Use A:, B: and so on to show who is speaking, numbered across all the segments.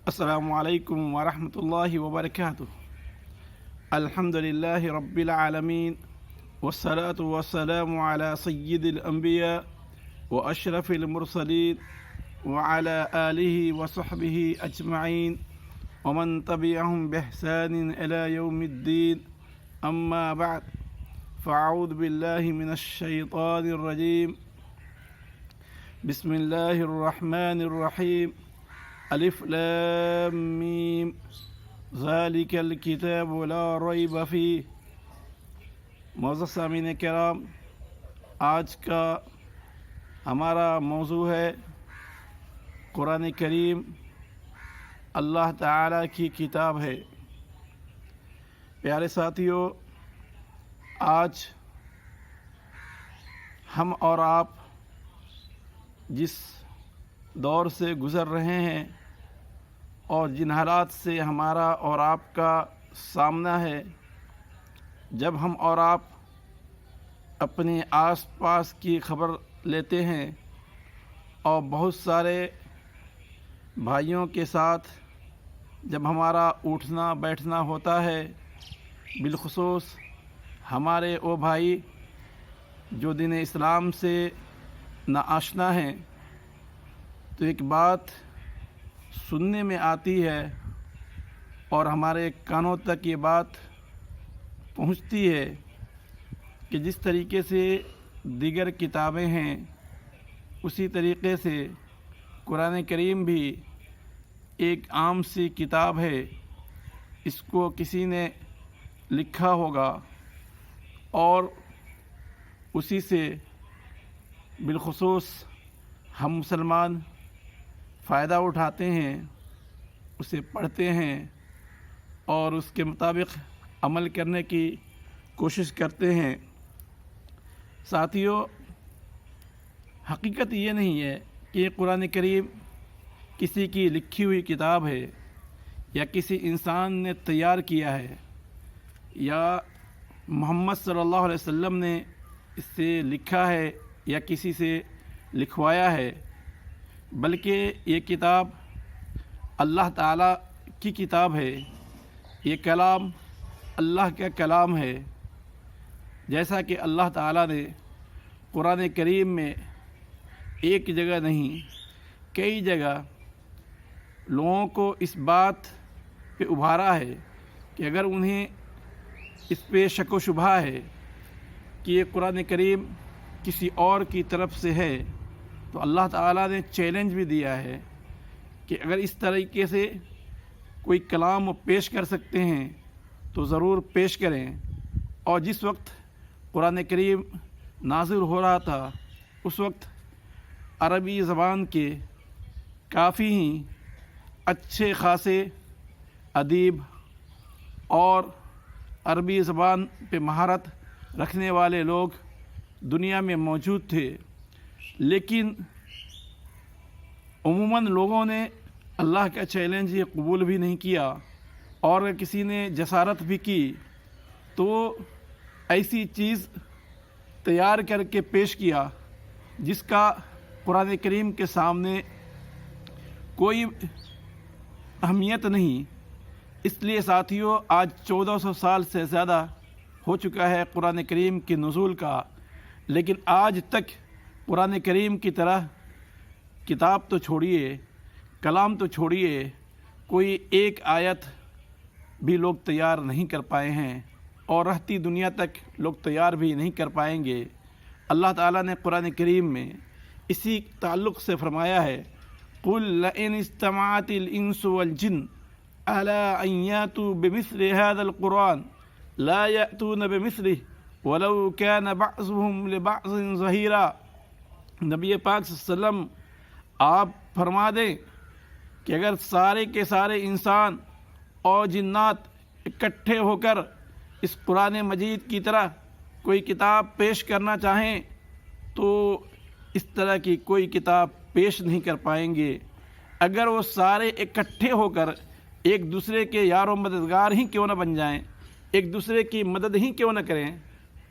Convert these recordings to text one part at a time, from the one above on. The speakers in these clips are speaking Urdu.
A: السلام علیکم ورحمۃ اللہ وبرکاتہ۔ الحمد للہ رب العالمین والصلاة والسلام علی سید الانبیاء واشرف المرسلین وعلی آلہ وصحبہ اجمعین ومن تبعهم بإحسان الى یوم الدین، اما بعد فاعوذ باللہ من الشیطان الرجیم، بسم اللہ الرحمن الرحیم، الف لام میم ذالک الکتاب لا ریب فیہ۔ معزز سامعین کرام، آج کا ہمارا موضوع ہے قرآن کریم اللہ تعالیٰ کی کتاب ہے۔ پیارے ساتھیو، آج ہم اور آپ جس دور سے گزر رہے ہیں اور جن حالات سے ہمارا اور آپ کا سامنا ہے، جب ہم اور آپ اپنے آس پاس کی خبر لیتے ہیں اور بہت سارے بھائیوں کے ساتھ جب ہمارا اٹھنا بیٹھنا ہوتا ہے، بالخصوص ہمارے وہ بھائی جو دین اسلام سے ناآشنا ہیں، تو ایک بات سننے میں آتی ہے اور ہمارے کانوں تک یہ بات پہنچتی ہے کہ جس طریقے سے دیگر کتابیں ہیں، اسی طریقے سے قرآن کریم بھی ایک عام سی کتاب ہے۔ اس کو کسی نے لکھا ہوگا اور اسی سے بالخصوص ہم مسلمان فائدہ اٹھاتے ہیں، اسے پڑھتے ہیں اور اس کے مطابق عمل کرنے کی کوشش کرتے ہیں۔ ساتھیو، حقیقت یہ نہیں ہے کہ یہ قرآن کریم کسی کی لکھی ہوئی کتاب ہے یا کسی انسان نے تیار کیا ہے یا محمد صلی اللہ علیہ وسلم نے اس سے لکھا ہے یا کسی سے لکھوایا ہے، بلکہ یہ کتاب اللہ تعالیٰ کی کتاب ہے۔ یہ کلام اللہ کا کلام ہے، جیسا کہ اللہ تعالیٰ نے قرآن کریم میں ایک جگہ نہیں کئی جگہ لوگوں کو اس بات پہ ابھارا ہے کہ اگر انہیں اس پہ شک و شبہ ہے کہ یہ قرآن کریم کسی اور کی طرف سے ہے، تو اللہ تعالیٰ نے چیلنج بھی دیا ہے کہ اگر اس طریقے سے کوئی کلام پیش کر سکتے ہیں تو ضرور پیش کریں۔ اور جس وقت قرآن کریم نازل ہو رہا تھا، اس وقت عربی زبان کے کافی ہی اچھے خاصے ادیب اور عربی زبان پہ مہارت رکھنے والے لوگ دنیا میں موجود تھے، لیکن عموماً لوگوں نے اللہ کا چیلنج یہ قبول بھی نہیں کیا، اور اگر کسی نے جسارت بھی کی تو ایسی چیز تیار کر کے پیش کیا جس کا قرآن کریم کے سامنے کوئی اہمیت نہیں۔ اس لیے ساتھیوں، آج 1400 سال سے زیادہ ہو چکا ہے قرآن کریم کے نزول کا، لیکن آج تک قرآن کریم کی طرح کتاب تو چھوڑیے، کلام تو چھوڑیے، کوئی ایک آیت بھی لوگ تیار نہیں کر پائے ہیں، اور رہتی دنیا تک لوگ تیار بھی نہیں کر پائیں گے۔ اللہ تعالیٰ نے قرآن کریم میں اسی تعلق سے فرمایا ہے، قُلْ لَئِنِ اسْتَمَعَتِ الْإِنسُ وَالْجِنُّ عَلَىٰ أَن يَأْتُوا بِمِثْلِ هَٰذَا الْقُرْآنِ لَا يَأْتُونَ بِمِثْلِهِ وَلَوْ كَانَ بَعْضُهُمْ لِبَعْضٍ ظَهِيرًا۔ نبی پاک صلی اللہ علیہ وسلم آپ فرما دیں کہ اگر سارے کے سارے انسان اور جنات اکٹھے ہو کر اس قرآن مجید کی طرح کوئی کتاب پیش کرنا چاہیں تو اس طرح کی کوئی کتاب پیش نہیں کر پائیں گے۔ اگر وہ سارے اکٹھے ہو کر ایک دوسرے کے یار و مددگار ہی کیوں نہ بن جائیں، ایک دوسرے کی مدد ہی کیوں نہ کریں،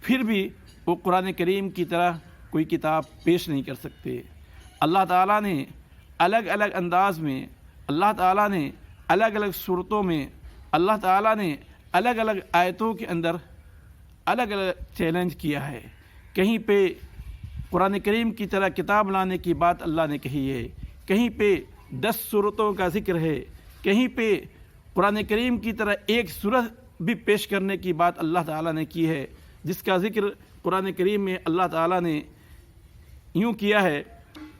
A: پھر بھی وہ قرآن کریم کی طرح کوئی کتاب پیش نہیں کر سکتے۔ اللہ تعالیٰ نے الگ الگ انداز میں اللہ تعالیٰ نے الگ الگ صورتوں میں اللہ تعالیٰ نے الگ الگ آیتوں کے اندر الگ الگ چیلنج کیا ہے۔ کہیں پہ قرآن کریم کی طرح کتاب لانے کی بات اللہ نے کہی ہے، کہیں پہ 10 صورتوں کا ذکر ہے، کہیں پہ قرآن کریم کی طرح ایک سورت بھی پیش کرنے کی بات اللہ تعالیٰ نے کی ہے، جس کا ذکر قرآن کریم میں اللہ تعالیٰ نے یوں کیا ہے،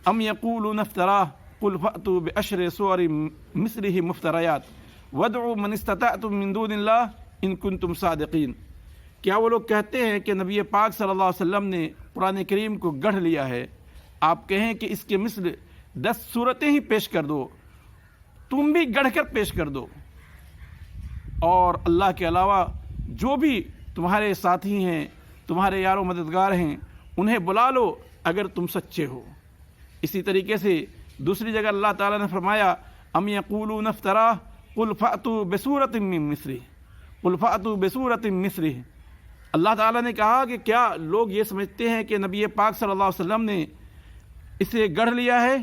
A: ام یقولون افتراہ قل فأتوا بعشر سور مثلہ مفتریات وادعوا من استطعتم من دون اللہ ان کنتم صادقین۔ کیا وہ لوگ کہتے ہیں کہ نبی پاک صلی اللہ علیہ وسلم نے قرآن کریم کو گڑھ لیا ہے؟ آپ کہیں کہ اس کے مثل 10 صورتیں ہی پیش کر دو، تم بھی گڑھ کر پیش کر دو، اور اللہ کے علاوہ جو بھی تمہارے ساتھی ہیں، تمہارے یار و مددگار ہیں، انہیں بلا لو اگر تم سچے ہو۔ اسی طریقے سے دوسری جگہ اللہ تعالیٰ نے فرمایا ام یقولون افتراہ قل فأتوا بسورۃ من مثلہ قل فأتوا بسورۃ مثلہ۔ اللہ تعالیٰ نے کہا کہ کیا لوگ یہ سمجھتے ہیں کہ نبی پاک صلی اللہ علیہ وسلم نے اسے گڑھ لیا ہے؟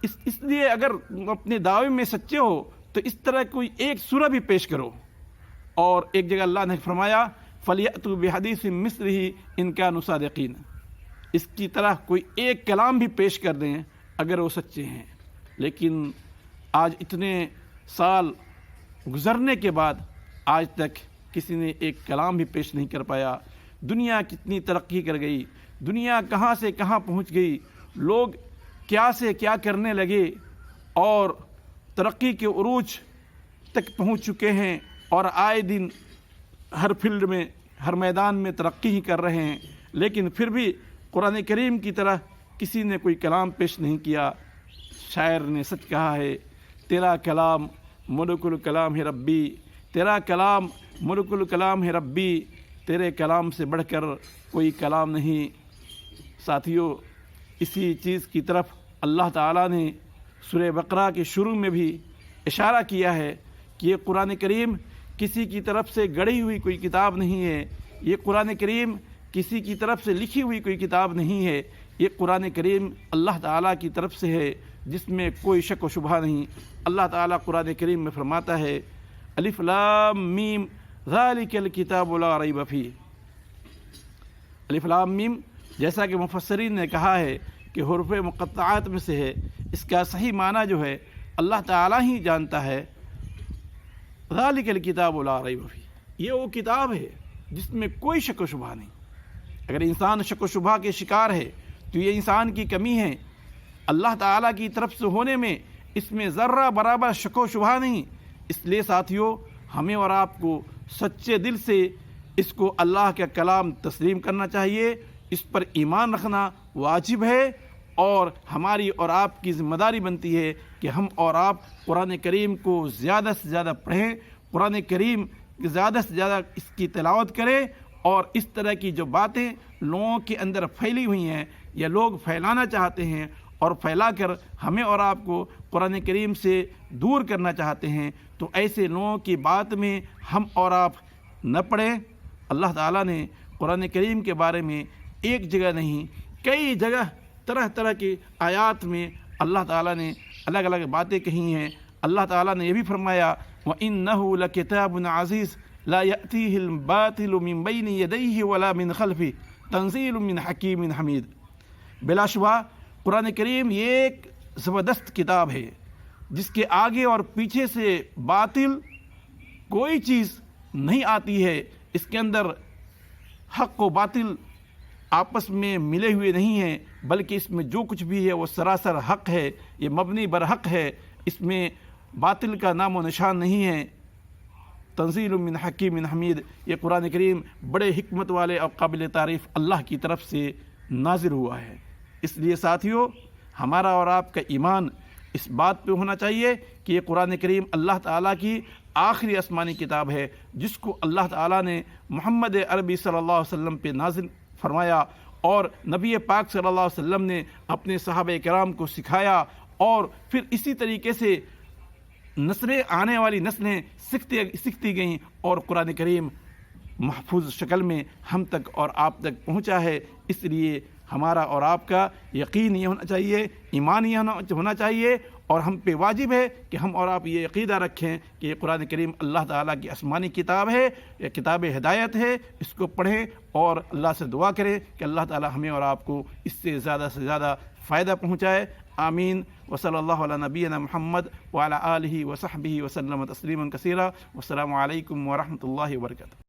A: اس لیے اگر اپنے دعوے میں سچے ہو تو اس طرح کوئی ایک سورہ بھی پیش کرو۔ اور ایک جگہ اللہ نے فرمایا فَلْيَأْتُوا بِحَدِيثٍ مِثْلِهِ إِن كَانُوا صَادِقِينَ۔ اس کی طرح کوئی ایک کلام بھی پیش کر دیں اگر وہ سچے ہیں۔ لیکن آج اتنے سال گزرنے کے بعد آج تک کسی نے ایک کلام بھی پیش نہیں کر پایا۔ دنیا کتنی ترقی کر گئی، دنیا کہاں سے کہاں پہنچ گئی، لوگ کیا سے کیا کرنے لگے اور ترقی کے عروج تک پہنچ چکے ہیں، اور آئے دن ہر فیلڈ میں ہر میدان میں ترقی ہی کر رہے ہیں، لیکن پھر بھی قرآن کریم کی طرح کسی نے کوئی کلام پیش نہیں کیا۔ شاعر نے سچ کہا ہے، تیرا کلام ملک الکلام ہے ربی، تیرا کلام ملک الکلام ہے ربی، تیرے کلام سے بڑھ کر کوئی کلام نہیں۔ ساتھیو، اسی چیز کی طرف اللہ تعالیٰ نے سورہ بقرہ کے شروع میں بھی اشارہ کیا ہے کہ یہ قرآن کریم کسی کی طرف سے گڑھی ہوئی کوئی کتاب نہیں ہے، یہ قرآن کریم کسی کی طرف سے لکھی ہوئی کوئی کتاب نہیں ہے، یہ قرآن کریم اللہ تعالیٰ کی طرف سے ہے جس میں کوئی شک و شبہ نہیں۔ اللہ تعالیٰ قرآن کریم میں فرماتا ہے الف لام میم ذالک الکتاب لا ریب فیہ۔ الف لام میم جیسا کہ مفسرین نے کہا ہے کہ حروف مقطعات میں سے ہے، اس کا صحیح معنی جو ہے اللہ تعالیٰ ہی جانتا ہے۔ ذالک الکتاب لا ریب فیہ، یہ وہ کتاب ہے جس میں کوئی شک و شبہ نہیں۔ اگر انسان شک و شبہ کے شکار ہے تو یہ انسان کی کمی ہے۔ اللہ تعالیٰ کی طرف سے ہونے میں اس میں ذرہ برابر شک و شبہ نہیں۔ اس لیے ساتھیو، ہمیں اور آپ کو سچے دل سے اس کو اللہ کا کلام تسلیم کرنا چاہیے، اس پر ایمان رکھنا واجب ہے، اور ہماری اور آپ کی ذمہ داری بنتی ہے کہ ہم اور آپ قرآن کریم کو زیادہ سے زیادہ پڑھیں، قرآن کریم زیادہ سے زیادہ اس کی تلاوت کریں، اور اس طرح کی جو باتیں لوگوں کے اندر پھیلی ہوئی ہیں یا لوگ پھیلانا چاہتے ہیں اور پھیلا کر ہمیں اور آپ کو قرآن کریم سے دور کرنا چاہتے ہیں، تو ایسے لوگوں کی بات میں ہم اور آپ نہ پڑیں۔ اللہ تعالیٰ نے قرآن کریم کے بارے میں ایک جگہ نہیں، کئی جگہ طرح طرح کی آیات میں اللہ تعالیٰ نے الگ الگ باتیں کہی ہیں۔ اللہ تعالیٰ نے یہ بھی فرمایا وَإِنَّهُ لَكِتَابٌ عَزِيزٌ لَا يَأْتِيهِ الْبَاطِلُ مِن بَيْنِ يَدَيْهِ وَلَا مِنْ خَلْفِهِ تَنزِيلٌ مِّنْ حَكِيمٍ حَمِيدٍ۔ بلا شبہ قرآن کریم یہ ایک زبردست کتاب ہے جس کے آگے اور پیچھے سے باطل کوئی چیز نہیں آتی ہے۔ اس کے اندر حق و باطل آپس میں ملے ہوئے نہیں ہیں، بلکہ اس میں جو کچھ بھی ہے وہ سراسر حق ہے، یہ مبنی بر حق ہے، اس میں باطل کا نام و نشان نہیں ہے۔ تنزیل من حکیم حمید، یہ قرآن کریم بڑے حکمت والے اور قابل تعریف اللہ کی طرف سے نازل ہوا ہے۔ اس لیے ساتھیو، ہمارا اور آپ کا ایمان اس بات پہ ہونا چاہیے کہ یہ قرآن کریم اللہ تعالیٰ کی آخری آسمانی کتاب ہے، جس کو اللہ تعالیٰ نے محمد عربی صلی اللہ علیہ وسلم پہ نازل فرمایا، اور نبی پاک صلی اللہ علیہ وسلم نے اپنے صحابہ کرام کو سکھایا، اور پھر اسی طریقے سے نسلیں آنے والی نسلیں سیکھتی گئیں، اور قرآن کریم محفوظ شکل میں ہم تک اور آپ تک پہنچا ہے۔ اس لیے ہمارا اور آپ کا یقین یہ ہونا چاہیے، ایمان یہ ہونا چاہیے، اور ہم پہ واجب ہے کہ ہم اور آپ یہ عقیدہ رکھیں کہ یہ قرآن کریم اللہ تعالیٰ کی آسمانی کتاب ہے، یہ کتاب ہدایت ہے، اس کو پڑھیں اور اللہ سے دعا کریں کہ اللہ تعالیٰ ہمیں اور آپ کو اس سے زیادہ فائدہ پہنچائے۔ آمین۔ وصلی اللہ علی نبینا محمد وعلی آلہ وصحبہ وسلم تسلیما کثیرا۔ والسلام علیکم ورحمۃ اللہ وبرکاتہ۔